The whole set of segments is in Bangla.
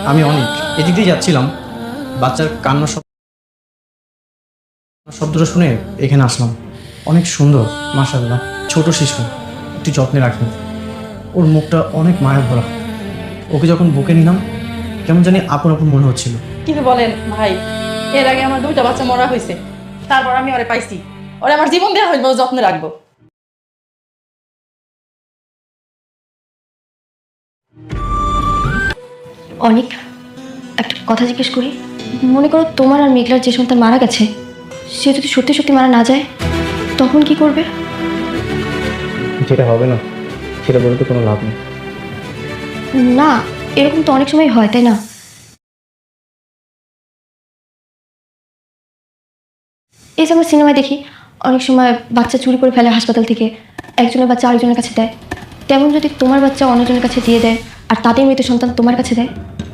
আমি অনেক এদিক দিয়ে যাচ্ছিলাম, বাচ্চার কান্নার শব্দটা শুনে এখানে আসলাম। অনেক সুন্দর, মাশাআল্লাহ, ছোট শিশু, একটু যত্নে রাখেন। ওর মুখটা অনেক মায়া ভরা। ওকে যখন বুকে নিলাম কেমন জানি আপন আপন মনে হচ্ছিল। কিন্তু বলেন ভাই, এর আগে আমার 2টা বাচ্চা মরা হয়েছে, তারপর আমি ওরে পাইছি। ওরে আমার জীবন দেওয়া হইব, যত্নে রাখবো। অনেক একটা কথা জিজ্ঞেস করি, মনে করো তোমার আর মেঘলার যে সন্তান মারা গেছে, সে যদি সত্যি সত্যি মারা না যায় তখন কি করবে? যেটা হবে না সেটা বলতে কোনো লাভ নেই। না, এরকম তো অনেক সময় হয়, তাই না? এই যে আমরা সিনেমায় দেখি, অনেক সময় বাচ্চা চুরি করে ফেলে হাসপাতাল থেকে, একজনের বাচ্চা আরেকজনের কাছে দেয়। তেমন যদি তোমার বাচ্চা অন্যজনের কাছে দিয়ে দেয় আর তাদের মৃত সন্তান তোমার কাছে দেয়,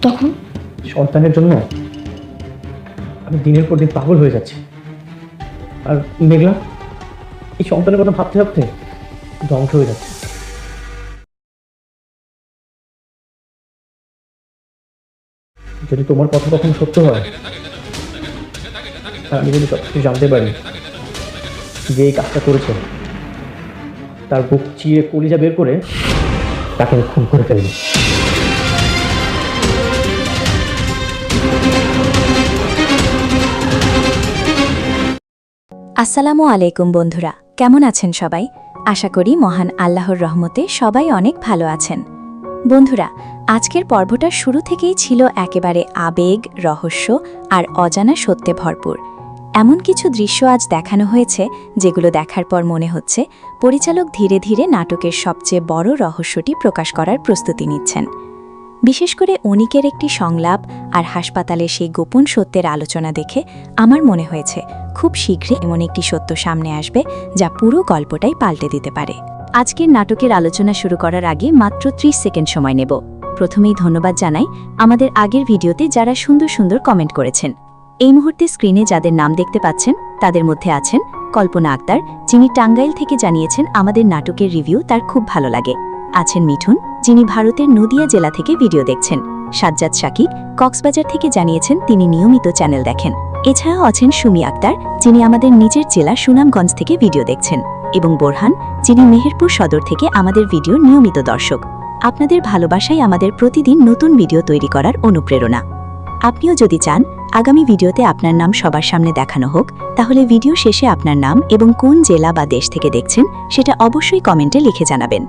তখন? সন্তানের জন্য আমি দিনের পর দিন পাগল হয়ে যাচ্ছি। আর মেঘলা এই সন্তানের কথা ভাবতে ভাবতে ধ্বংস হয়ে যাচ্ছে। যদি তোমার কথা কখনো সত্য হয়, আর আমি যদি সবকিছু জানতে পারি যে এই কাজটা করেছে, তার বুক চিয়ে কলিজা বের করে তাকে আমি খুন করে ফেলবো। আসসালামু আলাইকুম বন্ধুরা, কেমন আছেন সবাই? আশা করি মহান আল্লাহর রহমতে সবাই অনেক ভালো আছেন। বন্ধুরা, আজকের পর্বটা শুরু থেকেই ছিল একেবারে আবেগ, রহস্য আর অজানা সত্যে ভরপুর। এমন কিছু দৃশ্য আজ দেখানো হয়েছে যেগুলো দেখার পর মনে হচ্ছে পরিচালক ধীরে ধীরে নাটকের সবচেয়ে বড় রহস্যটি প্রকাশ করার প্রস্তুতি নিচ্ছেন। বিশেষ করে অনিকের একটি সংলাপ আর হাসপাতালে সেই গোপন সত্যের আলোচনা দেখে আমার মনে হয়েছে খুব শীঘ্রই এমন একটি সত্য সামনে আসবে যা পুরো গল্পটাই পাল্টে দিতে পারে। আজকের নাটকের আলোচনা শুরু করার আগে মাত্র 30 সেকেন্ড সময় নেব। প্রথমেই ধন্যবাদ জানাই আমাদের আগের ভিডিওতে যারা সুন্দর সুন্দর কমেন্ট করেছেন। এই মুহূর্তে স্ক্রিনে যাদের নাম দেখতে পাচ্ছেন তাদের মধ্যে আছেন কল্পনা আক্তার, যিনি টাঙ্গাইল থেকে জানিয়েছেন আমাদের নাটকের রিভিউ তার খুব ভালো লাগে। আছেন মিঠুন, যিনি ভারতের নদিয়া জেলা থেকে ভিডিও দেখছেন। সাজ্জাদ শাকিব কক্সবাজার থেকে জানিয়েছেন তিনি নিয়মিত চ্যানেল দেখেন। এছাড়াও আছেন সুমি আক্তার, যিনি আমাদের নিজের জেলা সুনামগঞ্জ থেকে ভিডিও দেখছেন, এবং বোরহান, যিনি মেহেরপুর সদর থেকে আমাদের ভিডিও নিয়মিত দর্শক। আপনাদের ভালোবাসাই আমাদের প্রতিদিন নতুন ভিডিও তৈরি করার অনুপ্রেরণা। আপনিও যদি চান আগামী ভিডিওতে আপনার নাম সবার সামনে দেখানো হোক, তাহলে ভিডিও শেষে আপনার নাম এবং কোন জেলা বা দেশ থেকে দেখছেন সেটা অবশ্যই কমেন্টে লিখে জানাবেন।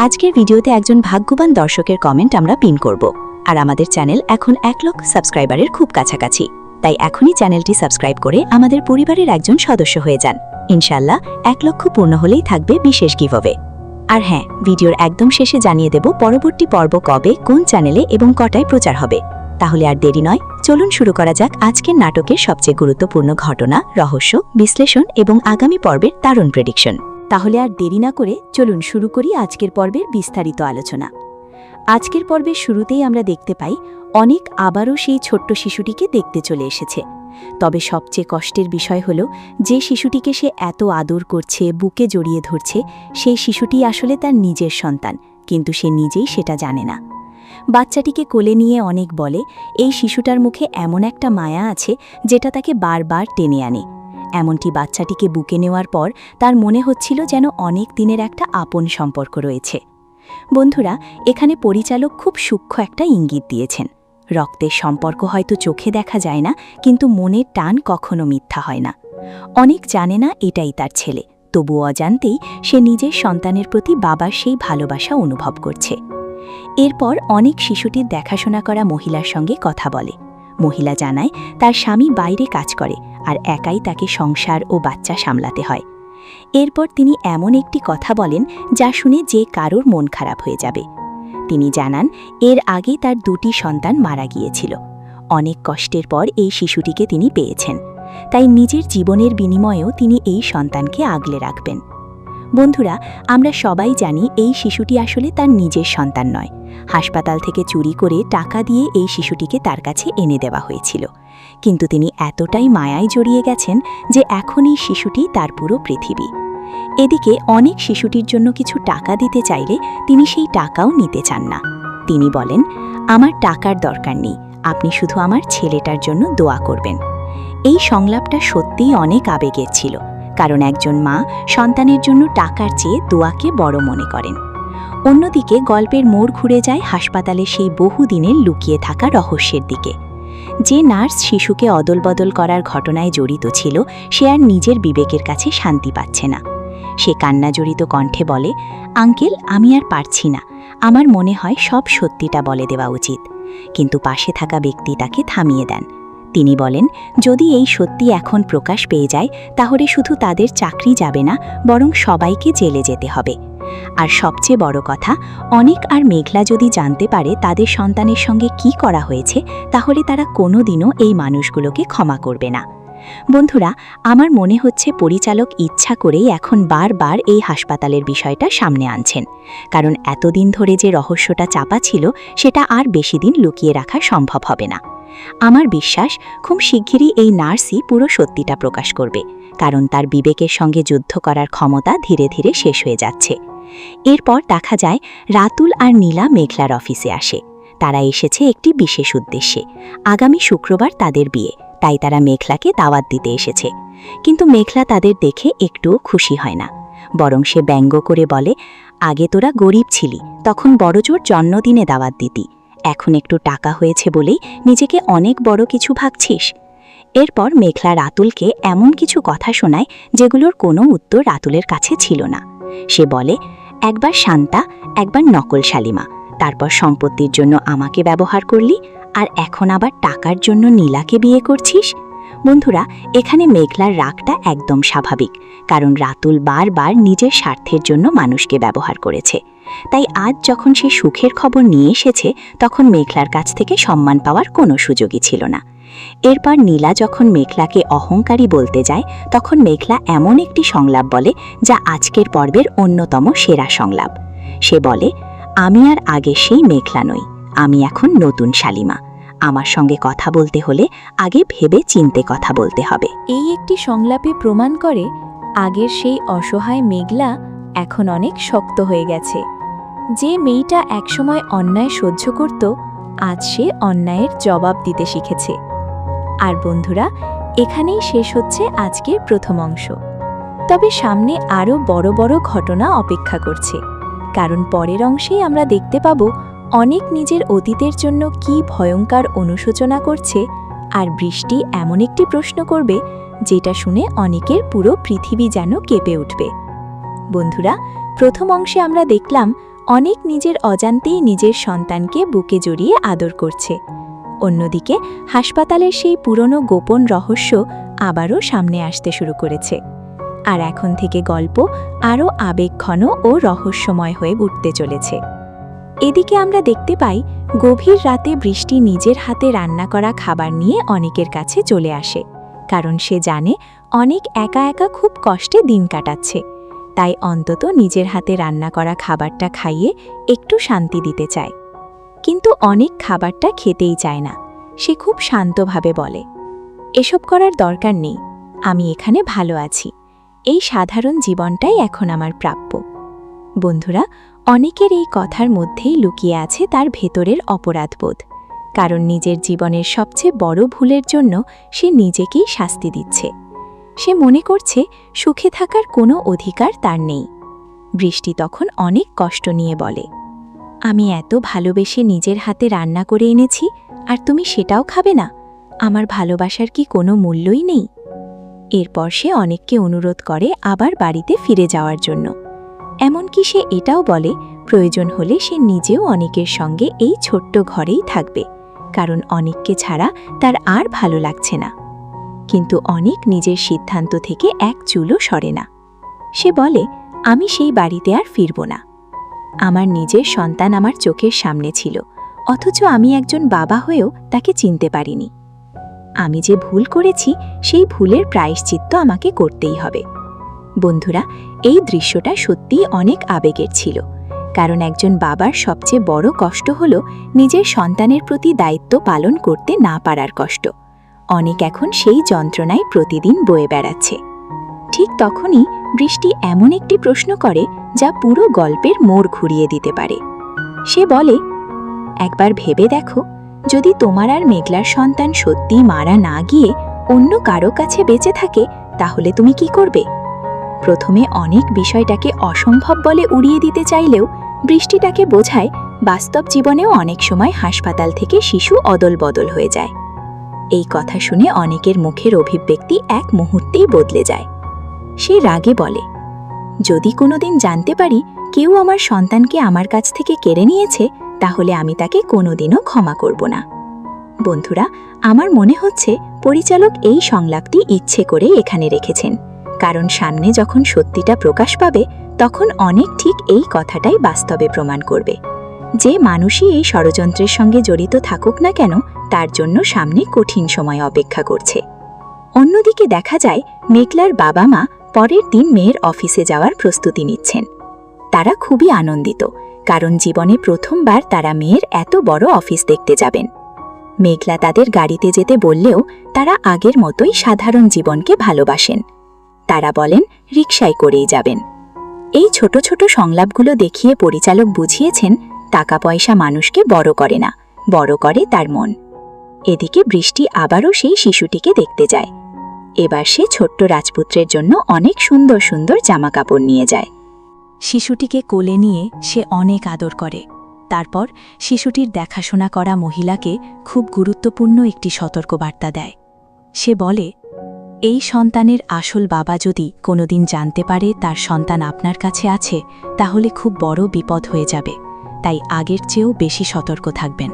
আজকের ভিডিওতে একজন ভাগ্যবান দর্শকের কমেন্ট আমরা পিন করব, আর আমাদের চ্যানেল এখন 1 লক্ষ সাবস্ক্রাইবারের খুব কাছাকাছি। তাই এখনই চ্যানেলটি সাবস্ক্রাইব করে আমাদের পরিবারের একজন সদস্য হয়ে যান। ইনশাআল্লাহ 1 লক্ষ পূর্ণ হলেই থাকবে বিশেষ গিভঅ্যাওয়ে। আর হ্যাঁ, ভিডিওর একদম শেষে জানিয়ে দেব পরবর্তী পর্ব কবে, কোন চ্যানেলে এবং কটায় প্রচার হবে। তাহলে আর দেরি নয়, চলুন শুরু করা যাক আজকের নাটকের সবচেয়ে গুরুত্বপূর্ণ ঘটনা, রহস্য, বিশ্লেষণ এবং আগামী পর্বের দারুণ প্রেডিকশন। তাহলে আর দেরি না করে চলুন শুরু করি আজকের পর্বের বিস্তারিত আলোচনা। আজকের পর্বের শুরুতেই আমরা দেখতে পাই অনেক আবারও সেই ছোট্ট শিশুটিকে দেখতে চলে এসেছে। তবে সবচেয়ে কষ্টের বিষয় হল, যে শিশুটিকে সে এত আদর করছে, বুকে জড়িয়ে ধরছে, সেই শিশুটি আসলে তার নিজের সন্তান, কিন্তু সে নিজেই সেটা জানে না। বাচ্চাটিকে কোলে নিয়ে অনেক বলে এই শিশুটার মুখে এমন একটা মায়া আছে যেটা তাকে বারবার টেনে আনে। এমনটি বাচ্চাটিকে বুকে নেওয়ার পর তার মনে হচ্ছিল যেন অনেক দিনের একটা আপন সম্পর্ক রয়েছে। বন্ধুরা, এখানে পরিচালক খুব সূক্ষ্ম একটা ইঙ্গিত দিয়েছেন। রক্তের সম্পর্ক হয়তো চোখে দেখা যায় না, কিন্তু মনের টান কখনো মিথ্যা হয় না। অনেক জানে না এটাই তার ছেলে, তবু অজান্তেই সে নিজের সন্তানের প্রতি বাবার সেই ভালোবাসা অনুভব করছে। এরপর অনেক শিশুটির দেখাশোনা করা মহিলার সঙ্গে কথা বলে। মহিলা জানায় তার স্বামী বাইরে কাজ করে আর একাই তাকে সংসার ও বাচ্চা সামলাতে হয়। এরপর তিনি এমন একটি কথা বলেন যা শুনে যে কারোর মন খারাপ হয়ে যাবে। তিনি জানান এর আগে তার 2টি সন্তান মারা গিয়েছিল। অনেক কষ্টের পর এই শিশুটিকে তিনি পেয়েছেন, তাই নিজের জীবনের বিনিময়েও তিনি এই সন্তানকে আগলে রাখবেন। বন্ধুরা, আমরা সবাই জানি এই শিশুটি আসলে তার নিজের সন্তান নয়। হাসপাতাল থেকে চুরি করে টাকা দিয়ে এই শিশুটিকে তার কাছে এনে দেওয়া হয়েছিল, কিন্তু তিনি এতটাই মায়ায় জড়িয়ে গেছেন যে এখন এই শিশুটি তার পুরো পৃথিবী। এদিকে অনেক শিশুটির জন্য কিছু টাকা দিতে চাইলে তিনি সেই টাকাও নিতে চান না। তিনি বলেন, আমার টাকার দরকার নেই, আপনি শুধু আমার ছেলেটার জন্য দোয়া করবেন। এই সংলাপটা সত্যিই অনেক আবেগের ছিল, কারণ একজন মা সন্তানের জন্য টাকার চেয়ে দোয়াকে বড় মনে করেন। অন্যদিকে গল্পের মোড় ঘুরে যায় হাসপাতালে সেই বহুদিনের লুকিয়ে থাকা রহস্যের দিকে। যে নার্স শিশুকে অদলবদল করার ঘটনায় জড়িত ছিল, সে আর নিজের বিবেকের কাছে শান্তি পাচ্ছে না। সে কান্নাজড়িত কণ্ঠে বলে, আঙ্কেল, আমি আর পারছি না, আমার মনে হয় সব সত্যিটা বলে দেওয়া উচিত। কিন্তু পাশে থাকা ব্যক্তি তাকে থামিয়ে দেন। তিনি বলেন, যদি এই সত্যি এখন প্রকাশ পেয়ে যায়, তাহলে শুধু তাদের চাকরি যাবে না, বরং সবাইকে জেলে যেতে হবে। আর সবচেয়ে বড় কথা, অনেক আর মেঘলা যদি জানতে পারে তাদের সন্তানের সঙ্গে কি করা হয়েছে, তাহলে তারা কোনোদিনও এই মানুষগুলোকে ক্ষমা করবে না। বন্ধুরা, আমার মনে হচ্ছে পরিচালক ইচ্ছা করেই এখন বারবার এই হাসপাতালের বিষয়টা সামনে আনছেন, কারণ এতদিন ধরে যে রহস্যটা চাপা ছিল, সেটা আর বেশি দিন লুকিয়ে রাখা সম্ভব হবে না। আমার বিশ্বাস, খুব শিগগিরই এই নার্সই পুরো সত্যিটা প্রকাশ করবে, কারণ তার বিবেকের সঙ্গে যুদ্ধ করার ক্ষমতা ধীরে ধীরে শেষ হয়ে যাচ্ছে। এরপর দেখা যায় রাতুল আর নীলা মেঘলার অফিসে আসে। তারা এসেছে একটি বিশেষ উদ্দেশ্যে। আগামী শুক্রবার তাদের বিয়ে, তাই তারা মেঘলাকে দাওয়াত দিতে এসেছে। কিন্তু মেঘলা তাদের দেখে একটুও খুশি হয় না, বরং সে ব্যঙ্গ করে বলে, আগে তোরা গরিব ছিলি, তখন বড়জোর জন্মদিনে দাওয়াত দিতি, এখন একটু টাকা হয়েছে বলেই নিজেকে অনেক বড় কিছু ভাবছিস। এরপর মেঘলা রাতুলকে এমন কিছু কথা শোনায় যেগুলোর কোনো উত্তর রাতুলের কাছে ছিল না। সে বলে, একবার শান্তা, একবার নকল শালিমা, তারপর সম্পত্তির জন্য আমাকে ব্যবহার করলি, আর এখন আবার টাকার জন্য নীলাকে বিয়ে করছিস। বন্ধুরা, এখানে মেঘলার রাগটা একদম স্বাভাবিক, কারণ রাতুল বারবার নিজের স্বার্থের জন্য মানুষকে ব্যবহার করেছে। তাই আজ যখন সে সুখের খবর নিয়ে এসেছে, তখন মেঘলার কাছ থেকে সম্মান পাওয়ার কোনো সুযোগই ছিল না। এরপর নীলা যখন মেঘলাকে অহংকারী বলতে যায়, তখন মেঘলা এমন একটি সংলাপ বলে, যা আজকের পর্বের অন্যতম সেরা সংলাপ। সে বলে, আমি আর আগে সেই মেঘলা নই, আমি এখন নতুন শালিমা। আমার সঙ্গে কথা বলতে হলে আগে ভেবে চিনতে কথা বলতে হবে। এই একটি সংলাপে প্রমাণ করে আগের সেই অসহায় মেঘলা এখন অনেক শক্ত হয়ে গেছে। যে মেয়েটা একসময় অন্যায় সহ্য করত, আজ সে অন্যায়ের জবাব দিতে শিখেছে। আর বন্ধুরা, এখানেই শেষ হচ্ছে আজকের প্রথম অংশ। তবে সামনে আরও বড় বড় ঘটনা অপেক্ষা করছে, কারণ পরের অংশেই আমরা দেখতে পাব অনেক নিজের অতীতের জন্য কি ভয়ঙ্কর অনুশোচনা করছে, আর বৃষ্টি এমন একটি প্রশ্ন করবে যেটা শুনে অনেকের পুরো পৃথিবী যেন কেঁপে উঠবে। বন্ধুরা, প্রথম অংশে আমরা দেখলাম অনেক নিজের অজান্তেই নিজের সন্তানকে বুকে জড়িয়ে আদর করছে। অন্যদিকে হাসপাতালের সেই পুরনো গোপন রহস্য আবারও সামনে আসতে শুরু করেছে। আর এখন থেকে গল্প আরও আবেগঘন ও রহস্যময় হয়ে উঠতে চলেছে। এদিকে আমরা দেখতে পাই গভীর রাতে বৃষ্টি নিজের হাতে রান্না করা খাবার নিয়ে অনেকের কাছে চলে আসে, কারণ সে জানে অনেক একা একা খুব কষ্টে দিন কাটাচ্ছে। তাই অন্তত নিজের হাতে রান্না করা খাবারটা খাইয়ে একটু শান্তি দিতে চায়। কিন্তু অনেক খাবারটা খেতেই চায় না। সে খুব শান্তভাবে বলে, এসব করার দরকার নেই, আমি এখানে ভালো আছি, এই সাধারণ জীবনটাই এখন আমার প্রাপ্য। বন্ধুরা, অনেকের এই কথার মধ্যেই লুকিয়ে আছে তার ভেতরের অপরাধবোধ, কারণ নিজের জীবনের সবচেয়ে বড় ভুলের জন্য সে নিজেকেই শাস্তি দিচ্ছে। সে মনে করছে সুখে থাকার কোনো অধিকার তার নেই। বৃষ্টি তখন অনেক কষ্ট নিয়ে বলে, আমি এত ভালোবেসে নিজের হাতে রান্না করে এনেছি, আর তুমি সেটাও খাবে না? আমার ভালোবাসার কি কোনো মূল্যই নেই? এরপর সে অনেককে অনুরোধ করে আবার বাড়িতে ফিরে যাওয়ার জন্য। এমনকি সে এটাও বলে প্রয়োজন হলে সে নিজেও অনেকের সঙ্গে এই ছোট্ট ঘরেই থাকবে, কারণ অনেককে ছাড়া তার আর ভালো লাগছে না। কিন্তু অনেক নিজের সিদ্ধান্ত থেকে এক চুলও সরে না। সে বলে, আমি সেই বাড়িতে আর ফিরব না। আমার নিজের সন্তান আমার চোখের সামনে ছিল, অথচ আমি একজন বাবা হয়েও তাকে চিনতে পারিনি। আমি যে ভুল করেছি, সেই ভুলের প্রায়শ্চিত্ত আমাকে করতেই হবে। বন্ধুরা, এই দৃশ্যটা সত্যিই অনেক আবেগের ছিল, কারণ একজন বাবার সবচেয়ে বড় কষ্ট হল নিজের সন্তানের প্রতি দায়িত্ব পালন করতে না পারার কষ্ট। অনেক এখন সেই যন্ত্রণায় প্রতিদিন বয়ে বেড়াচ্ছে। ঠিক তখনই বৃষ্টি এমন একটি প্রশ্ন করে যা পুরো গল্পের মোড় ঘুরিয়ে দিতে পারে। সে বলে, একবার ভেবে দেখো, যদি তোমার আর মেঘলার সন্তান সত্যি মারা না গিয়ে অন্য কারো কাছে বেঁচে থাকে, তাহলে তুমি কি করবে? প্রথমে অনেক বিষয়টাকে অসম্ভব বলে উড়িয়ে দিতে চাইলেও বৃষ্টিটাকে বোঝায় বাস্তব জীবনেও অনেক সময় হাসপাতাল থেকে শিশু অদল বদল হয়ে যায়। এই কথা শুনে অনেকের মুখের অভিব্যক্তি এক মুহূর্তেই বদলে যায়। সে রাগে বলে, যদি কোনোদিন জানতে পারি কেউ আমার সন্তানকে আমার কাছ থেকে কেড়ে নিয়েছে, তাহলে আমি তাকে কোনোদিনও ক্ষমা করব না। বন্ধুরা, আমার মনে হচ্ছে পরিচালক এই সংলাপটি ইচ্ছে করে এখানে রেখেছেন, কারণ সামনে যখন সত্যিটা প্রকাশ পাবে তখন অনেক ঠিক এই কথাটাই বাস্তবে প্রমাণ করবে। যে মানুষই এই ষড়যন্ত্রের সঙ্গে জড়িত থাকুক না কেন, তার জন্য সামনে কঠিন সময় অপেক্ষা করছে। অন্যদিকে দেখা যায় মেঘলার বাবা মা পরের দিন মেয়ের অফিসে যাওয়ার প্রস্তুতি নিচ্ছেন। তারা খুবই আনন্দিত, কারণ জীবনে প্রথমবার তারা মেয়ের এত বড় অফিস দেখতে যাবেন। মেঘলা তাদের গাড়িতে যেতে বললেও তারা আগের মতোই সাধারণ জীবনকে ভালোবাসেন। তারা বলেন রিকশায় করেই যাবেন। এই ছোট ছোট সংলাপগুলো দেখিয়ে পরিচালক বুঝিয়েছেন, টাকা পয়সা মানুষকে বড় করে না, বড় করে তার মন। এদিকে বৃষ্টি আবারও সেই শিশুটিকে দেখতে যায়। এবার সে ছোট্ট রাজপুত্রের জন্য অনেক সুন্দর সুন্দর জামাকাপড় নিয়ে যায়। শিশুটিকে কোলে নিয়ে সে অনেক আদর করে। তারপর শিশুটির দেখাশোনা করা মহিলাকে খুব গুরুত্বপূর্ণ একটি সতর্কবার্তা দেয়। সে বলে, এই সন্তানের আসল বাবা যদি কোনোদিন জানতে পারে তার সন্তান আপনার কাছে আছে, তাহলে খুব বড় বিপদ হয়ে যাবে, তাই আগের চেয়েও বেশি সতর্ক থাকবেন।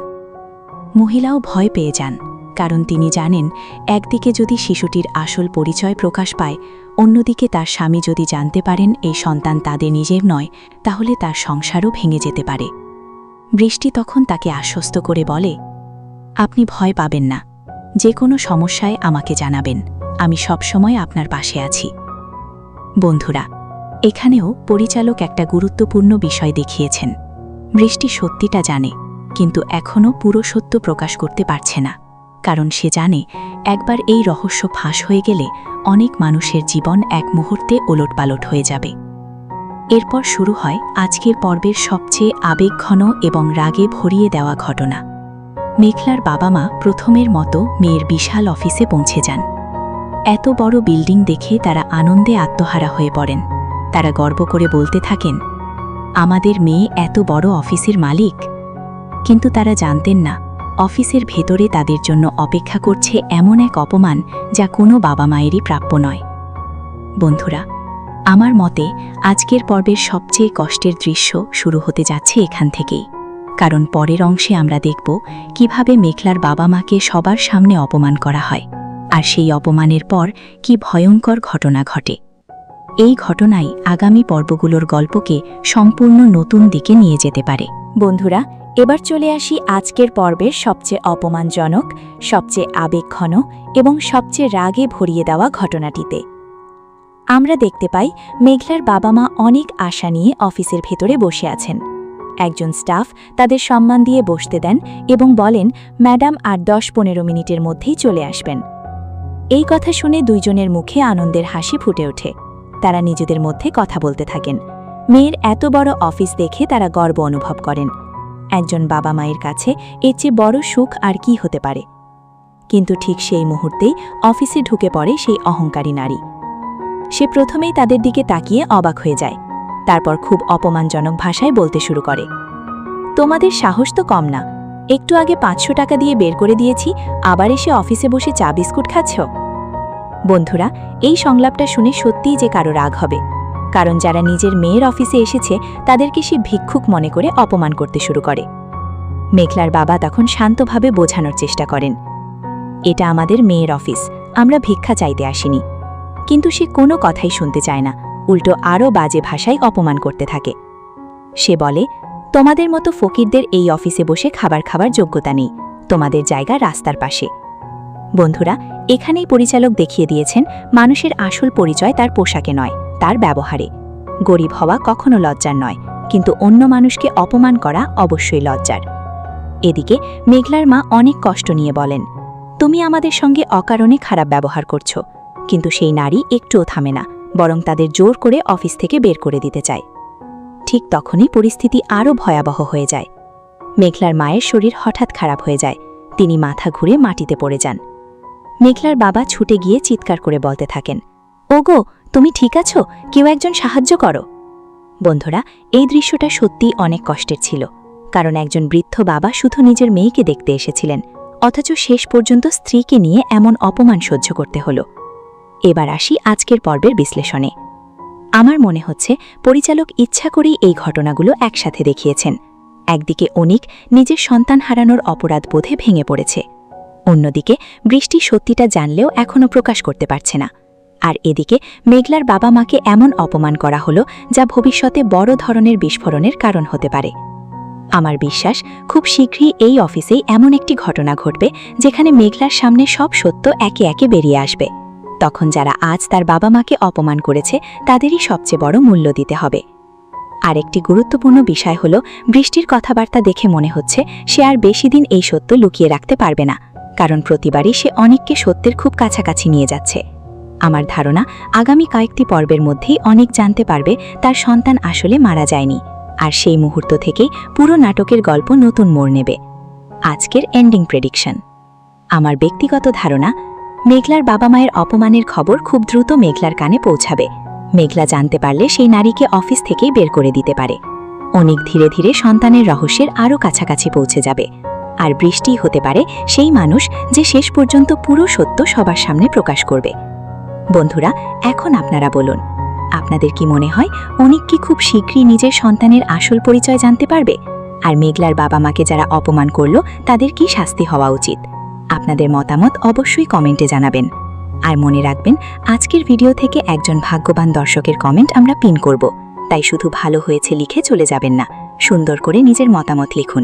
মহিলাও ভয় পেয়ে যান, কারণ তিনি জানেন একদিকে যদি শিশুটির আসল পরিচয় প্রকাশ পায়, অন্যদিকে তার স্বামী যদি জানতে পারেন এই সন্তান তাদের নিজের নয়, তাহলে তার সংসারও ভেঙে যেতে পারে। বৃষ্টি তখন তাকে আশ্বস্ত করে বলে, আপনি ভয় পাবেন না, যে কোনো সমস্যায় আমাকে জানাবেন, আমি সবসময় আপনার পাশে আছি। বন্ধুরা, এখানেও পরিচালক একটা গুরুত্বপূর্ণ বিষয় দেখিয়েছেন। বৃষ্টি সত্যিটা জানে, কিন্তু এখনও পুরো সত্য প্রকাশ করতে পারছে না, কারণ সে জানে একবার এই রহস্য ফাঁস হয়ে গেলে অনেক মানুষের জীবন এক মুহূর্তে ওলটপালট হয়ে যাবে। এরপর শুরু হয় আজকের পর্বের সবচেয়ে আবেগঘন এবং রাগে ভরিয়ে দেওয়া ঘটনা। মেঘলার বাবা মা প্রথমের মতো মেয়ের বিশাল অফিসে পৌঁছে যান। এত বড় বিল্ডিং দেখে তারা আনন্দে আত্মহারা হয়ে পড়েন। তারা গর্ব করে বলতে থাকেন, আমাদের মেয়ে এত বড় অফিসের মালিক। কিন্তু তারা জানতেন না, অফিসের ভেতরে তাদের জন্য অপেক্ষা করছে এমন এক অপমান যা কোনো বাবা মায়েরই প্রাপ্য নয়। বন্ধুরা, আমার মতে আজকের পর্বের সবচেয়ে কষ্টের দৃশ্য শুরু হতে যাচ্ছে এখান থেকেই, কারণ পরের অংশে আমরা দেখব কিভাবে মেঘলার বাবা মাকে সবার সামনে অপমান করা হয়, আর সেই অপমানের পর কি ভয়ঙ্কর ঘটনা ঘটে। এই ঘটনাই আগামী পর্বগুলোর গল্পকে সম্পূর্ণ নতুন দিকে নিয়ে যেতে পারে। বন্ধুরা, এবার চলে আসি আজকের পর্বের সবচেয়ে অপমানজনক, সবচেয়ে আবেগঘন এবং সবচেয়ে রাগে ভরিয়ে দেওয়া ঘটনাটিতে। আমরা দেখতে পাই মেঘলার বাবা মা অনেক আশা নিয়ে অফিসের ভেতরে বসে আছেন। একজন স্টাফ তাদের সম্মান দিয়ে বসতে দেন এবং বলেন, ম্যাডাম আর 10-15 মিনিটের মধ্যেই চলে আসবেন। এই কথা শুনে দুইজনের মুখে আনন্দের হাসি ফুটে ওঠে। তারা নিজেদের মধ্যে কথা বলতে থাকেন। মেয়ের এত বড় অফিস দেখে তারা গর্ব অনুভব করেন। একজন বাবা মায়ের কাছে এর চেয়ে বড় সুখ আর কি হতে পারে। কিন্তু ঠিক সেই মুহূর্তেই অফিসে ঢুকে পড়ে সেই অহংকারী নারী। সে প্রথমেই তাদের দিকে তাকিয়ে অবাক হয়ে যায়, তারপর খুব অপমানজনক ভাষায় বলতে শুরু করে, তোমাদের সাহস তো কম না, একটু আগে 500 টাকা দিয়ে বের করে দিয়েছি, আবার এসে অফিসে বসে চা বিস্কুট খাচ্ছ। বন্ধুরা, এই সংলাপটা শুনে সত্যিই যে কারো রাগ হবে, কারণ যারা নিজের মেয়ের অফিসে এসেছে তাদেরকে সে ভিক্ষুক মনে করে অপমান করতে শুরু করে। মেঘলার বাবা তখন শান্তভাবে বোঝানোর চেষ্টা করেন, এটা আমাদের মেয়ের অফিস, আমরা ভিক্ষা চাইতে আসিনি। কিন্তু সে কোনো কথাই শুনতে চায় না, উল্টো আরও বাজে ভাষায় অপমান করতে থাকে। সে বলে, তোমাদের মতো ফকিরদের এই অফিসে বসে খাবার খাবার যোগ্যতা নেই, তোমাদের জায়গা রাস্তার পাশে। বন্ধুরা, এখানেই পরিচালক দেখিয়ে দিয়েছেন মানুষের আসল পরিচয় তার পোশাকে নয়, তার ব্যবহারে। গরিব হওয়া কখনো লজ্জার নয়, কিন্তু অন্য মানুষকে অপমান করা অবশ্যই লজ্জার। এদিকে মেঘলার মা অনেক কষ্ট নিয়ে বলেন, তুমি আমাদের সঙ্গে অকারণে খারাপ ব্যবহার করছো। কিন্তু সেই নারী একটুও থামে না, বরং তাদের জোর করে অফিস থেকে বের করে দিতে চায়। ঠিক তখনই পরিস্থিতি আরও ভয়াবহ হয়ে যায়। মেঘলার মায়ের শরীর হঠাৎ খারাপ হয়ে যায়, তিনি মাথা ঘুরে মাটিতে পড়ে যান। মেঘলার বাবা ছুটে গিয়ে চিৎকার করে বলতে থাকেন, ওগো তুমি ঠিক আছো, কেউ একজন সাহায্য করো। বন্ধুরা, এই দৃশ্যটা সত্যিই অনেক কষ্টের ছিল, কারণ একজন বৃদ্ধ বাবা শুধু নিজের মেয়েকে দেখতে এসেছিলেন, অথচ শেষ পর্যন্ত স্ত্রীকে নিয়ে এমন অপমান সহ্য করতে হলো। এবার আসি আজকের পর্বের বিশ্লেষণে। আমার মনে হচ্ছে পরিচালক ইচ্ছা করেই এই ঘটনাগুলো একসাথে দেখিয়েছেন। একদিকে অনিক নিজের সন্তান হারানোর অপরাধ বোধে ভেঙে পড়েছে, অন্যদিকে বৃষ্টি সত্যিটা জানলেও এখনও প্রকাশ করতে পারছে না, আর এদিকে মেঘলার বাবা মাকে এমন অপমান করা হলো যা ভবিষ্যতে বড় ধরনের বিস্ফোরণের কারণ হতে পারে। আমার বিশ্বাস খুব শীঘ্রই এই অফিসেই এমন একটি ঘটনা ঘটবে যেখানে মেঘলার সামনে সব সত্য একে একে বেরিয়ে আসবে। তখন যারা আজ তার বাবা মাকে অপমান করেছে তাদেরই সবচেয়ে বড় মূল্য দিতে হবে। আরেকটি গুরুত্বপূর্ণ বিষয় হল, বৃষ্টির কথাবার্তা দেখে মনে হচ্ছে সে আর বেশি দিন এই সত্য লুকিয়ে রাখতে পারবে না, কারণ প্রতিবারই সে অনেককে সত্যের খুব কাছাকাছি নিয়ে যাচ্ছে। আমার ধারণা আগামী কয়েকটি পর্বের মধ্যেই অনেক জানতে পারবে তার সন্তান আসলে মারা যায়নি, আর সেই মুহূর্ত থেকেই পুরো নাটকের গল্প নতুন মোড় নেবে। আজকের এন্ডিং প্রেডিকশন। আমার ব্যক্তিগত ধারণা, মেঘলার বাবা মায়ের অপমানের খবর খুব দ্রুত মেঘলার কানে পৌঁছাবে। মেঘলা জানতে পারলে সেই নারীকে অফিস থেকেই বের করে দিতে পারে। অনেক ধীরে ধীরে সন্তানের রহস্যের আরও কাছাকাছি পৌঁছে যাবে, আর বৃষ্টি হতে পারে সেই মানুষ যে শেষ পর্যন্ত পুরো সত্য সবার সামনে প্রকাশ করবে। বন্ধুরা, এখন আপনারা বলুন, আপনাদের কি মনে হয় অনিক কি খুব শীঘ্রই নিজের সন্তানের আসল পরিচয় জানতে পারবে? আর মেঘলার বাবা মাকে যারা অপমান করল তাদের কি শাস্তি হওয়া উচিত? আপনাদের মতামত অবশ্যই কমেন্টে জানাবেন। আর মনে রাখবেন, আজকের ভিডিও থেকে একজন ভাগ্যবান দর্শকের কমেন্ট আমরা পিন করব, তাই শুধু ভালো হয়েছে লিখে চলে যাবেন না, সুন্দর করে নিজের মতামত লিখুন।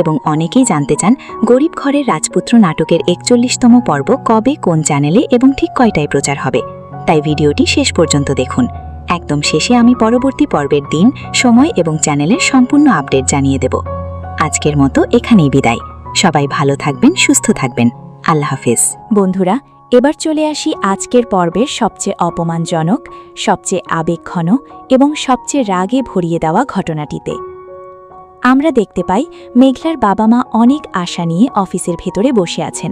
এবং অনেকেই জানতে চান গরিব ঘরের রাজপুত্র নাটকের ৪১তম পর্ব কবে, কোন চ্যানেলে এবং ঠিক কয়টায় প্রচার হবে, তাই ভিডিওটি শেষ পর্যন্ত দেখুন। একদম শেষে আমি পরবর্তী পর্বের দিন, সময় এবং চ্যানেলের সম্পূর্ণ আপডেট জানিয়ে দেব। আজকের মতো এখানেই বিদায়। সবাই ভালো থাকবেন, সুস্থ থাকবেন। আল্লাহ হাফেজ। বন্ধুরা, এবার চলে আসি আজকের পর্বের সবচেয়ে অপমানজনক, সবচেয়ে আবেগঘন এবং সবচেয়ে রাগে ভরিয়ে দেওয়া ঘটনাটিতে। আমরা দেখতে পাই মেঘলার বাবা মা অনেক আশা নিয়ে অফিসের ভেতরে বসে আছেন।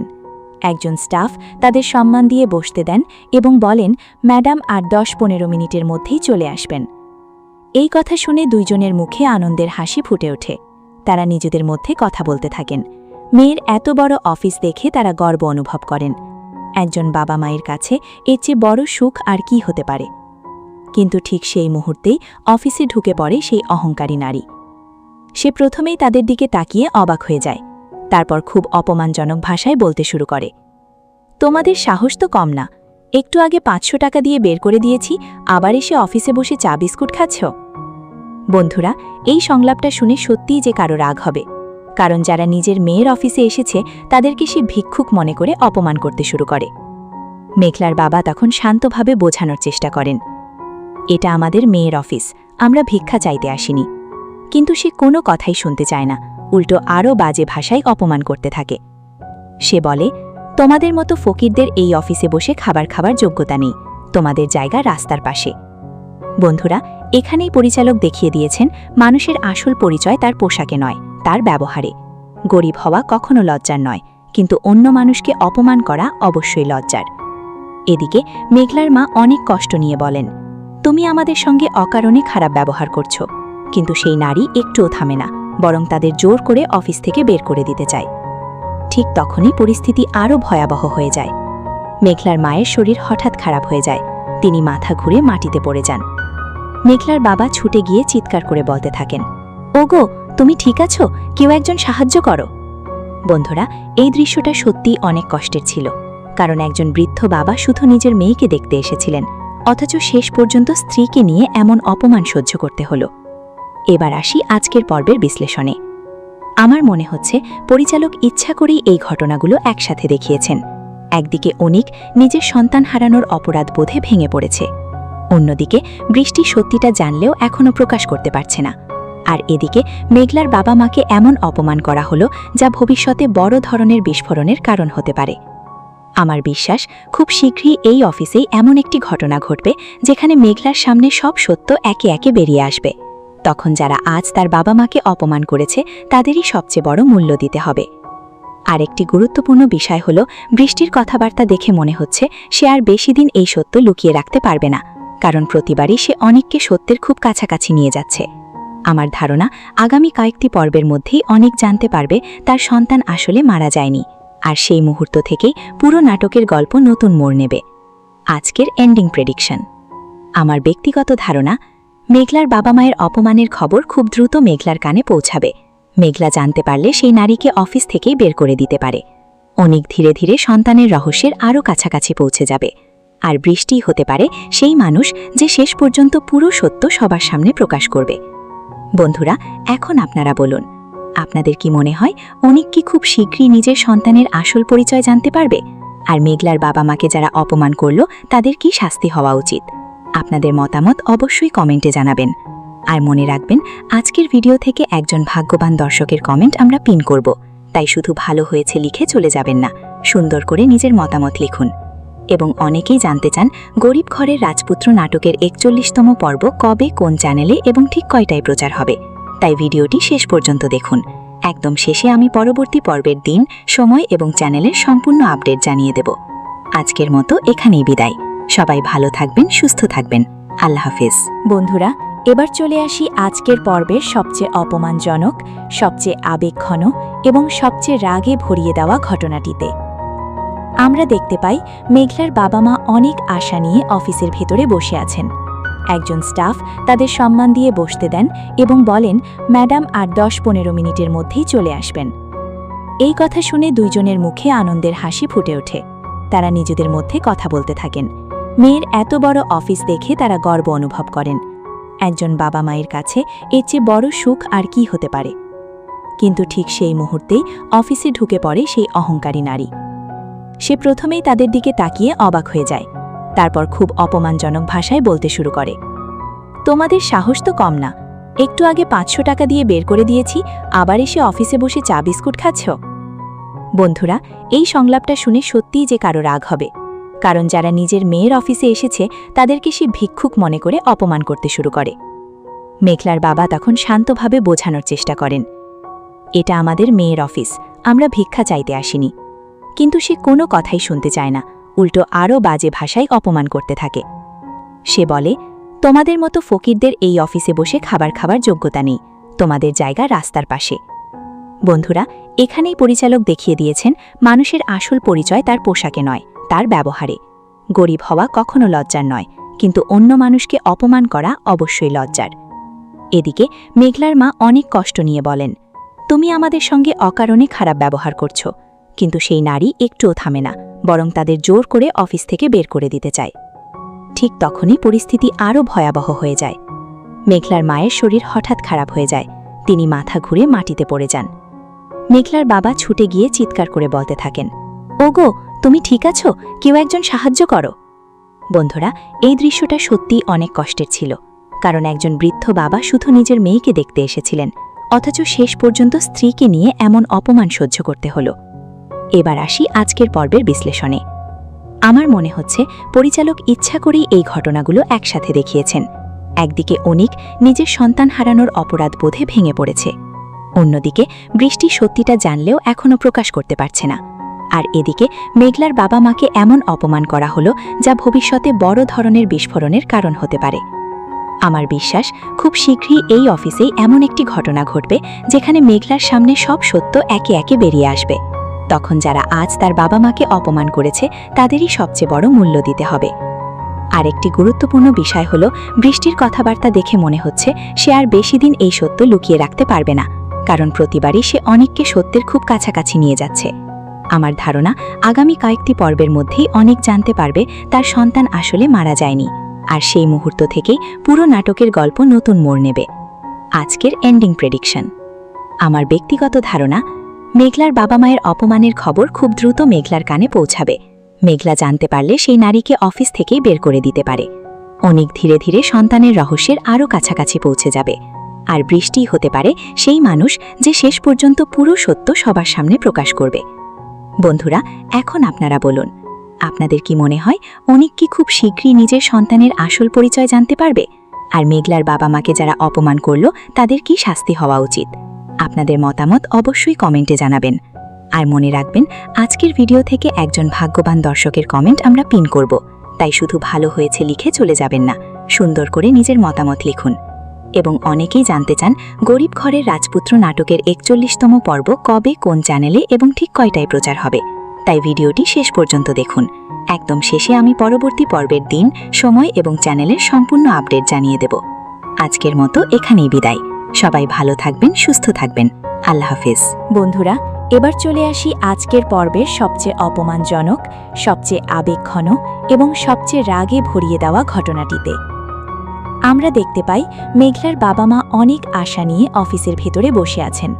একজন স্টাফ তাদের সম্মান দিয়ে বসতে দেন এবং বলেন, ম্যাডাম আর ১০-১৫ মিনিটের মধ্যেই চলে আসবেন। এই কথা শুনে দুইজনের মুখে আনন্দের হাসি ফুটে ওঠে। তারা নিজেদের মধ্যে কথা বলতে থাকেন। মেয়ের এত বড় অফিস দেখে তারা গর্ব অনুভব করেন। একজন বাবা মায়ের কাছে এর চেয়ে বড় সুখ আর কি হতে পারে? কিন্তু ঠিক সেই মুহূর্তেই অফিসে ঢুকে পড়ে সেই অহংকারী নারী। সে প্রথমেই তাদের দিকে তাকিয়ে অবাক হয়ে যায়, তারপর খুব অপমানজনক ভাষায় বলতে শুরু করে, তোমাদের সাহস তো কম না, একটু আগে ৫০০ টাকা দিয়ে বের করে দিয়েছি, আবার এসে অফিসে বসে চা বিস্কুট খাচ্ছ। বন্ধুরা, এই সংলাপটা শুনে সত্যিই যে কারো রাগ হবে, কারণ যারা নিজের মেয়ের অফিসে এসেছে তাদেরকে সে ভিক্ষুক মনে করে অপমান করতে শুরু করে। মেঘলার বাবা তখন শান্তভাবে বোঝানোর চেষ্টা করেন, এটা আমাদের মেয়ের অফিস, আমরা ভিক্ষা চাইতে আসিনি। কিন্তু সে কোনো কথাই শুনতে চায় না, উল্টো আরও বাজে ভাষায় অপমান করতে থাকে। সে বলে, তোমাদের মতো ফকিরদের এই অফিসে বসে খাবার খাবার যোগ্যতা নেই, তোমাদের জায়গা রাস্তার পাশে। বন্ধুরা, এখানেই পরিচালক দেখিয়ে দিয়েছেন মানুষের আসল পরিচয় তার পোশাকে নয়, তার ব্যবহারে। গরিব হওয়া কখনো লজ্জার নয়, কিন্তু অন্য মানুষকে অপমান করা অবশ্যই লজ্জার। এদিকে মেঘলার মা অনেক কষ্ট নিয়ে বলেন, তুমি আমাদের সঙ্গে অকারণে খারাপ ব্যবহার করছো। কিন্তু সেই নারী একটুও থামে না, বরং তাদের জোর করে অফিস থেকে বের করে দিতে চায়। ঠিক তখনই পরিস্থিতি আরও ভয়াবহ হয়ে যায়। মেঘলার মায়ের শরীর হঠাৎ খারাপ হয়ে যায়, তিনি মাথা ঘুরে মাটিতে পড়ে যান। মেঘলার বাবা ছুটে গিয়ে চিৎকার করে বলতে থাকেন, ওগো তুমি ঠিক আছো, কেউ একজন সাহায্য করো। বন্ধুরা, এই দৃশ্যটা সত্যিই অনেক কষ্টের ছিল, কারণ একজন বৃদ্ধ বাবা শুধু নিজের মেয়েকে দেখতে এসেছিলেন, অথচ শেষ পর্যন্ত স্ত্রীকে নিয়ে এমন অপমান সহ্য করতে হলো। এবার আসি আজকের পর্বের বিশ্লেষণে। আমার মনে হচ্ছে পরিচালক ইচ্ছা করেই এই ঘটনাগুলো একসাথে দেখিয়েছেন। একদিকে অনিক নিজের সন্তান হারানোর অপরাধ বোধে ভেঙে পড়েছে, অন্যদিকে বৃষ্টি সত্যিটা জানলেও এখনও প্রকাশ করতে পারছে না, আর এদিকে মেঘলার বাবা মাকে এমন অপমান করা হলো যা ভবিষ্যতে বড় ধরনের বিস্ফোরণের কারণ হতে পারে। আমার বিশ্বাস খুব শীঘ্রই এই অফিসেই এমন একটি ঘটনা ঘটবে যেখানে মেঘলার সামনে সব সত্য একে একে বেরিয়ে আসবে। তখন যারা আজ তার বাবা মাকে অপমান করেছে তাদেরই সবচেয়ে বড় মূল্য দিতে হবে। আরেকটি গুরুত্বপূর্ণ বিষয় হলো, বৃষ্টির কথাবার্তা দেখে মনে হচ্ছে সে আর বেশি দিন এই সত্য লুকিয়ে রাখতে পারবে না, কারণ প্রতিবারই সে অনেককে সত্যের খুব কাছাকাছি নিয়ে যাচ্ছে। আমার ধারণা আগামী কয়েকটি পর্বের মধ্যেই অনেক জানতে পারবে তার সন্তান আসলে মারা যায়নি, আর সেই মুহূর্ত থেকেই পুরো নাটকের গল্প নতুন মোড় নেবে। আজকের এন্ডিং প্রেডিকশন। আমার ব্যক্তিগত ধারণা, মেঘলার বাবা মায়ের অপমানের খবর খুব দ্রুত মেঘলার কানে পৌঁছাবে। মেঘলা জানতে পারলে সেই নারীকে অফিস থেকেই বের করে দিতে পারে। অনেক ধীরে ধীরে সন্তানের রহস্যের আরও কাছাকাছি পৌঁছে যাবে। আর বৃষ্টিই হতে পারে সেই মানুষ যে শেষ পর্যন্ত পুরো সত্য সবার সামনে প্রকাশ করবে। বন্ধুরা, এখন আপনারা বলুন, আপনাদের কি মনে হয় অনেক কি খুব শীঘ্রই নিজের সন্তানের আসল পরিচয় জানতে পারবে? আর মেঘলার বাবা মাকে যারা অপমান করল তাদের কি শাস্তি হওয়া উচিত? আপনাদের মতামত অবশ্যই কমেন্টে জানাবেন। আর মনে রাখবেন, আজকের ভিডিও থেকে একজন ভাগ্যবান দর্শকের কমেন্ট আমরা পিন করব, তাই শুধু ভালো হয়েছে লিখে চলে যাবেন না, সুন্দর করে নিজের মতামত লিখুন। এবং অনেকেই জানতে চান গরিব ঘরের রাজপুত্র নাটকের ৪১তম পর্ব কবে, কোন চ্যানেলে এবং ঠিক কয়টায় প্রচার হবে, তাই ভিডিওটি শেষ পর্যন্ত দেখুন। একদম শেষে আমি পরবর্তী পর্বের দিন, সময় এবং চ্যানেলের সম্পূর্ণ আপডেট জানিয়ে দেব। আজকের মতো এখানেই বিদায়। সবাই ভালো থাকবেন, সুস্থ থাকবেন। আল্লাহ হাফেজ। বন্ধুরা, এবার চলে আসি আজকের পর্বের সবচেয়ে অপমানজনক, সবচেয়ে আবেগঘন এবং সবচেয়ে রাগে ভরিয়ে দেওয়া ঘটনাটিতে। আমরা দেখতে পাই মেঘলার বাবা মা অনেক আশা নিয়ে অফিসের ভেতরে বসে আছেন। একজন স্টাফ তাদের সম্মান দিয়ে বসতে দেন এবং বলেন, ম্যাডাম আর ১০-১৫ মিনিটের মধ্যেই চলে আসবেন। এই কথা শুনে দুইজনের মুখে আনন্দের হাসি ফুটে ওঠে। তারা নিজেদের মধ্যে কথা বলতে থাকেন। মেয়ের এত বড় অফিস দেখে তারা গর্ব অনুভব করেন। একজন বাবা মায়ের কাছে এর চেয়ে বড় সুখ আর কি হতে পারে? কিন্তু ঠিক সেই মুহূর্তেই অফিসে ঢুকে পড়ে সেই অহংকারী নারী। সে প্রথমেই তাদের দিকে তাকিয়ে অবাক হয়ে যায়, তারপর খুব অপমানজনক ভাষায় বলতে শুরু করে, তোমাদের সাহস তো কম না, একটু আগে ৫০০ টাকা দিয়ে বের করে দিয়েছি, আবার এসে অফিসে বসে চা বিস্কুট খাচ্ছ। বন্ধুরা, এই সংলাপটা শুনে সত্যিই যে কারো রাগ হবে, কারণ যারা নিজের মেয়ের অফিসে এসেছে তাদেরকে সে ভিক্ষুক মনে করে অপমান করতে শুরু করে। মেঘলার বাবা তখন শান্তভাবে বোঝানোর চেষ্টা করেন, এটা আমাদের মেয়ের অফিস, আমরা ভিক্ষা চাইতে আসিনি। কিন্তু সে কোনো কথাই শুনতে চায় না, উল্টো আরও বাজে ভাষায় অপমান করতে থাকে। সে বলে, তোমাদের মতো ফকিরদের এই অফিসে বসে খাবার খাবার যোগ্যতা নেই, তোমাদের জায়গা রাস্তার পাশে। বন্ধুরা, এখানেই পরিচালক দেখিয়ে দিয়েছেন মানুষের আসল পরিচয় তার পোশাকে নয়, তার ব্যবহারে। গরিব হওয়া কখনো লজ্জার নয়, কিন্তু অন্য মানুষকে অপমান করা অবশ্যই লজ্জার। এদিকে মেঘলার মা অনেক কষ্ট নিয়ে বলেন, তুমি আমাদের সঙ্গে অকারণে খারাপ ব্যবহার করছো। কিন্তু সেই নারী একটুও থামে না, বরং তাদের জোর করে অফিস থেকে বের করে দিতে চায়। ঠিক তখনই পরিস্থিতি আরও ভয়াবহ হয়ে যায়। মেঘলার মায়ের শরীর হঠাৎ খারাপ হয়ে যায়, তিনি মাথা ঘুরে মাটিতে পড়ে যান। মেঘলার বাবা ছুটে গিয়ে চিৎকার করে বলতে থাকেন, ওগো, তুমি ঠিক আছো? কেউ একজন সাহায্য করো। বন্ধুরা, এই দৃশ্যটা সত্যিই অনেক কষ্টের ছিল, কারণ একজন বৃদ্ধ বাবা শুধু নিজের মেয়েকে দেখতে এসেছিলেন, অথচ শেষ পর্যন্ত স্ত্রীকে নিয়ে এমন অপমান সহ্য করতে হলো। এবার আসি আজকের পর্বের বিশ্লেষণে। আমার মনে হচ্ছে পরিচালক ইচ্ছা করেই এই ঘটনাগুলো একসাথে দেখিয়েছেন। একদিকে অনিক নিজের সন্তান হারানোর অপরাধ বোধে ভেঙে পড়েছে, অন্যদিকে বৃষ্টি সত্যিটা জানলেও এখনও প্রকাশ করতে পারছে না। আর এদিকে মেঘলার বাবা মাকে এমন অপমান করা হলো যা ভবিষ্যতে বড় ধরনের বিস্ফোরণের কারণ হতে পারে। আমার বিশ্বাস খুব শীঘ্রই এই অফিসেই এমন একটি ঘটনা ঘটবে যেখানে মেঘলার সামনে সব সত্য একে একে বেরিয়ে আসবে। তখন যারা আজ তার বাবা মাকে অপমান করেছে তাদেরই সবচেয়ে বড় মূল্য দিতে হবে। আরেকটি গুরুত্বপূর্ণ বিষয় হলো, বৃষ্টির কথাবার্তা দেখে মনে হচ্ছে সে আর বেশি দিন এই সত্য লুকিয়ে রাখতে পারবে না, কারণ প্রতিবারই সে অনেককে সত্যের খুব কাছাকাছি নিয়ে যাচ্ছে। আমার ধারণা আগামী কয়েকটি পর্বের মধ্যেই অনেক জানতে পারবে তার সন্তান আসলে মারা যায়নি, আর সেই মুহূর্ত থেকেই পুরো নাটকের গল্প নতুন মোড় নেবে। আজকের এন্ডিং প্রেডিকশন। আমার ব্যক্তিগত ধারণা, মেঘলার বাবা মায়ের অপমানের খবর খুব দ্রুত মেঘলার কানে পৌঁছাবে। মেঘলা জানতে পারলে সেই নারীকে অফিস থেকেই বের করে দিতে পারে। অনেক ধীরে ধীরে সন্তানের রহস্যের আরও কাছাকাছি পৌঁছে যাবে। আর বৃষ্টি হতে পারে সেই মানুষ যে শেষ পর্যন্ত পুরো সত্য সবার সামনে প্রকাশ করবে। বন্ধুরা, এখন আপনারা বলুন, আপনাদের কি মনে হয় অনিক কি খুব শীঘ্রই নিজের সন্তানের আসল পরিচয় জানতে পারবে? আর মেঘলার বাবা মাকে যারা অপমান করলো তাদের কি শাস্তি হওয়া উচিত? আপনাদের মতামত অবশ্যই কমেন্টে জানাবেন। আর মনে রাখবেন, আজকের ভিডিও থেকে একজন ভাগ্যবান দর্শকের কমেন্ট আমরা পিন করব, তাই শুধু ভালো হয়েছে লিখে চলে যাবেন না, সুন্দর করে নিজের মতামত লিখুন। এবং অনেকেই জানতে চান গরিব ঘরের রাজপুত্র নাটকের ৪১তম পর্ব কবে, কোন চ্যানেলে এবং ঠিক কয়টায় প্রচার হবে, তাই ভিডিওটি শেষ পর্যন্ত দেখুন। একদম শেষে আমি পরবর্তী পর্বের দিন, সময় এবং চ্যানেলের সম্পূর্ণ আপডেট জানিয়ে দেব। আজকের মতো এখানেই বিদায়। সবাই ভালো থাকবেন, সুস্থ থাকবেন। আল্লাহ হাফেজ। বন্ধুরা, এবার চলে আসি আজকের পর্বের সবচেয়ে অপমানজনক, সবচেয়ে আবেগঘন এবং সবচেয়ে রাগে ভরিয়ে দেওয়া ঘটনাটিতে। আমরা দেখতে পাই মেঘলার বাবা মা অনেক আশা নিয়ে অফিসের ভেতরে বসে আছেন।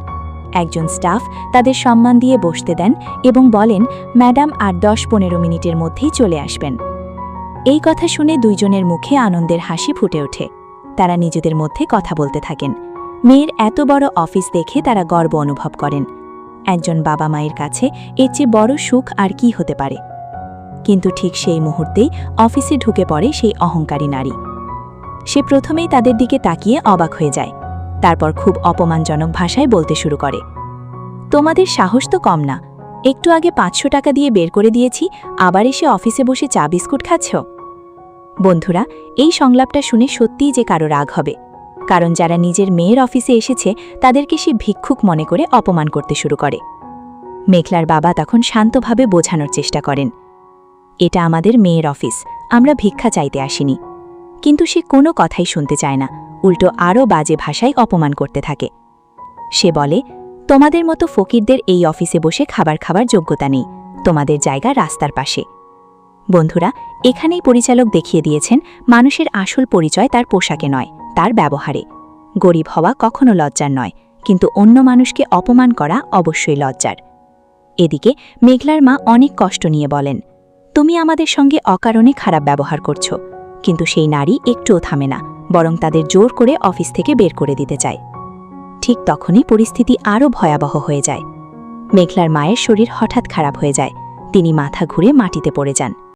একজন স্টাফ তাদের সম্মান দিয়ে বসতে দেন এবং বলেন, ম্যাডাম আর ১০-১৫ মিনিটের মধ্যেই চলে আসবেন। এই কথা শুনে দুইজনের মুখে আনন্দের হাসি ফুটে ওঠে। তারা নিজেদের মধ্যে কথা বলতে থাকেন। মেয়ের এত বড় অফিস দেখে তারা গর্ব অনুভব করেন। একজন বাবা মায়ের কাছে এর চেয়ে বড় সুখ আর কি হতে পারে? কিন্তু ঠিক সেই মুহূর্তেই অফিসে ঢুকে পড়ে সেই অহংকারী নারী। সে প্রথমেই তাদের দিকে তাকিয়ে অবাক হয়ে যায়, তারপর খুব অপমানজনক ভাষায় বলতে শুরু করে, তোমাদের সাহস তো কম না, একটু আগে ৫০০ টাকা দিয়ে বের করে দিয়েছি, আবার এসে অফিসে বসে চা বিস্কুট খাচ্ছ। বন্ধুরা, এই সংলাপটা শুনে সত্যিই যে কারো রাগ হবে, কারণ যারা নিজের মেয়ের অফিসে এসেছে তাদেরকে সে ভিক্ষুক মনে করে অপমান করতে শুরু করে। মেঘলার বাবা তখন শান্তভাবে বোঝানোর চেষ্টা করেন, এটা আমাদের মেয়ের অফিস, আমরা ভিক্ষা চাইতে আসিনি। কিন্তু সে কোনো কথাই শুনতে চায় না, উল্টো আরও বাজে ভাষায় অপমান করতে থাকে। সে বলে, তোমাদের মতো ফকিরদের এই অফিসে বসে খাবার খাবার যোগ্যতা নেই, তোমাদের জায়গা রাস্তার পাশে। বন্ধুরা, এখানেই পরিচালক দেখিয়ে দিয়েছেন মানুষের আসল পরিচয় তার পোশাকে নয়, তার ব্যবহারে। গরিব হওয়া কখনো লজ্জার নয়, কিন্তু অন্য মানুষকে অপমান করা অবশ্যই লজ্জার। এদিকে মেঘলার মা অনেক কষ্ট নিয়ে বলেন, তুমি আমাদের সঙ্গে অকারণে খারাপ ব্যবহার করছো। কিন্তু সেই নারী একটুও থামে না, বরং তাদের জোর করে অফিস থেকে বের করে দিতে চায়। ঠিক তখনই পরিস্থিতি আরও ভয়াবহ হয়ে যায়। মেঘলার মায়ের শরীর হঠাৎ খারাপ হয়ে যায়, তিনি মাথা ঘুরে মাটিতে পড়ে যান।